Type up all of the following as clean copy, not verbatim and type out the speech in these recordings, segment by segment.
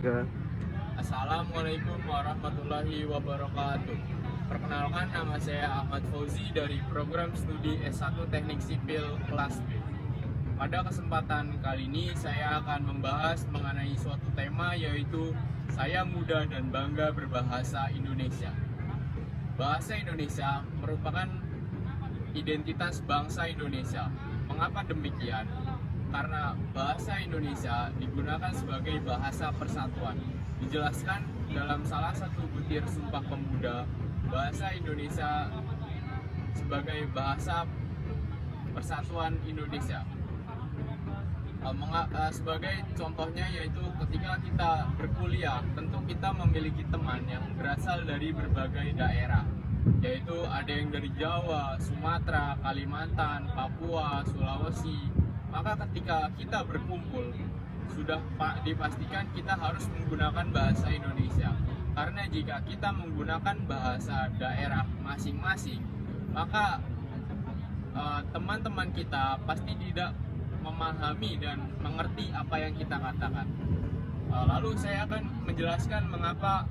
Enggak. Assalamualaikum warahmatullahi wabarakatuh. Perkenalkan, nama saya Ahmad Fauzi dari program studi S1 Teknik Sipil kelas B. Pada kesempatan kali ini saya akan membahas mengenai suatu tema, yaitu saya muda dan bangga berbahasa Indonesia. Bahasa Indonesia merupakan identitas bangsa Indonesia. Mengapa demikian? Karena bahasa Indonesia digunakan sebagai bahasa persatuan. Dijelaskan dalam salah satu butir Sumpah Pemuda, bahasa Indonesia sebagai bahasa persatuan Indonesia. Sebagai contohnya yaitu ketika kita berkuliah, tentu kita memiliki teman yang berasal dari berbagai daerah, yaitu ada yang dari Jawa, Sumatera, Kalimantan, Papua, Sulawesi. Maka ketika kita berkumpul, sudah dipastikan kita harus menggunakan bahasa Indonesia. Karena jika kita menggunakan bahasa daerah masing-masing, maka teman-teman kita pasti tidak memahami dan mengerti apa yang kita katakan. Lalu saya akan menjelaskan mengapa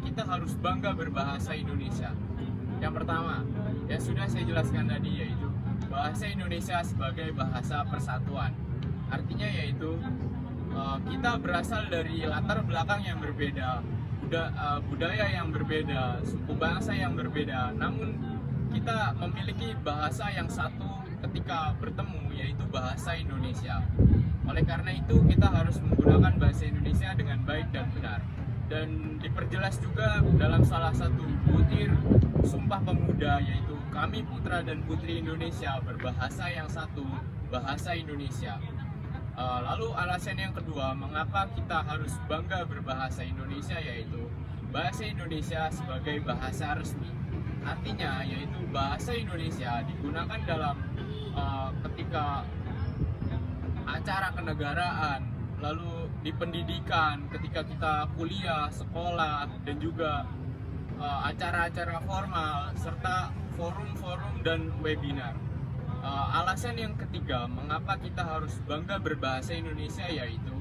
kita harus bangga berbahasa Indonesia. Yang pertama, yang sudah saya jelaskan tadi, yaitu bahasa Indonesia sebagai bahasa persatuan. Artinya yaitu kita berasal dari latar belakang yang berbeda, budaya yang berbeda, suku bangsa yang berbeda, namun kita memiliki bahasa yang satu ketika bertemu, yaitu bahasa Indonesia. Oleh karena itu, kita harus menggunakan bahasa Indonesia dengan baik dan benar. Dan diperjelas juga dalam salah satu butir Sumpah Pemuda, yaitu kami putra dan putri Indonesia berbahasa yang satu, bahasa Indonesia. Lalu alasan yang kedua, mengapa kita harus bangga berbahasa Indonesia, yaitu bahasa Indonesia sebagai bahasa resmi. Artinya yaitu bahasa Indonesia digunakan dalam ketika acara kenegaraan, lalu di pendidikan, ketika kita kuliah, sekolah, dan juga acara-acara formal, serta forum-forum dan webinar. Alasan yang ketiga, mengapa kita harus bangga berbahasa Indonesia, yaitu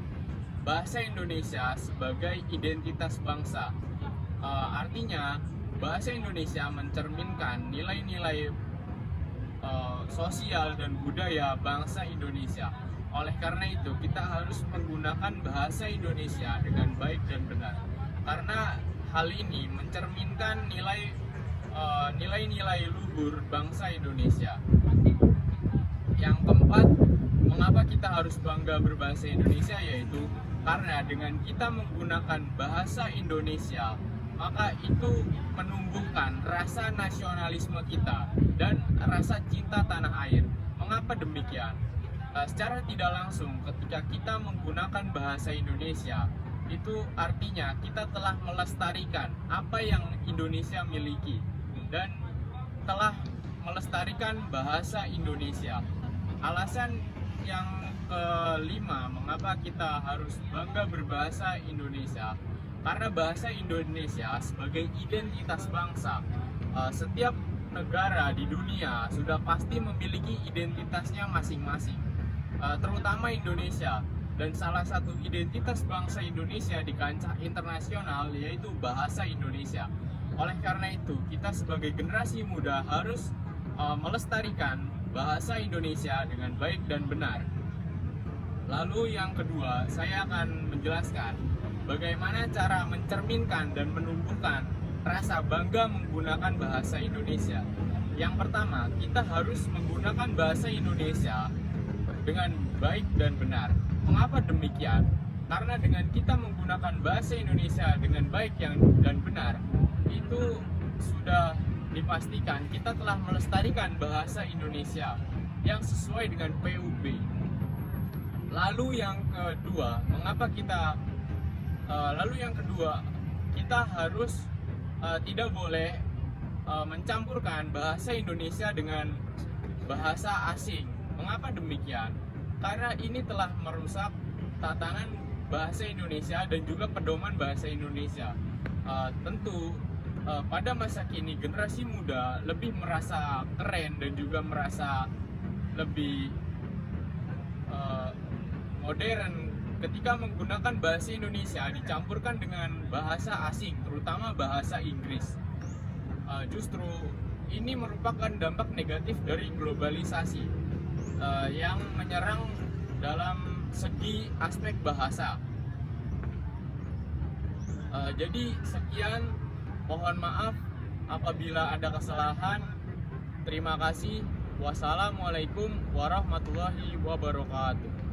bahasa Indonesia sebagai identitas bangsa. Artinya, bahasa Indonesia mencerminkan nilai-nilai sosial dan budaya bangsa Indonesia. Oleh karena itu, kita harus menggunakan bahasa Indonesia dengan baik dan benar. Karena hal ini mencerminkan nilai-nilai luhur bangsa Indonesia. Yang keempat, mengapa kita harus bangga berbahasa Indonesia, yaitu karena dengan kita menggunakan bahasa Indonesia, maka itu menumbuhkan rasa nasionalisme kita dan rasa cinta tanah air. Mengapa demikian? Secara tidak langsung, ketika kita menggunakan bahasa Indonesia, itu artinya kita telah melestarikan apa yang Indonesia miliki dan telah melestarikan bahasa Indonesia. Alasan yang kelima, mengapa kita harus bangga berbahasa Indonesia, karena bahasa Indonesia sebagai identitas bangsa. Setiap negara di dunia sudah pasti memiliki identitasnya masing-masing, terutama Indonesia. Dan salah satu identitas bangsa Indonesia di kancah internasional yaitu bahasa Indonesia. Oleh karena itu, kita sebagai generasi muda harus melestarikan bahasa Indonesia dengan baik dan benar. Lalu yang kedua, saya akan menjelaskan bagaimana cara mencerminkan dan menumbuhkan rasa bangga menggunakan bahasa Indonesia. Yang pertama, kita harus menggunakan bahasa Indonesia dengan baik dan benar. Mengapa demikian? Karena dengan kita menggunakan bahasa Indonesia dengan baik dan benar, itu sudah dipastikan kita telah melestarikan bahasa Indonesia yang sesuai dengan PUB. Lalu yang kedua, kita harus tidak boleh mencampurkan bahasa Indonesia dengan bahasa asing. Mengapa demikian? Karena ini telah merusak tatanan bahasa Indonesia dan juga pedoman bahasa Indonesia. Tentu pada masa kini generasi muda lebih merasa keren dan juga merasa lebih modern ketika menggunakan bahasa Indonesia dicampurkan dengan bahasa asing, terutama bahasa Inggris, justru ini merupakan dampak negatif dari globalisasi yang menyerang dalam segi aspek bahasa. Jadi sekian, mohon maaf apabila ada kesalahan. Terima kasih. Wassalamualaikum warahmatullahi wabarakatuh.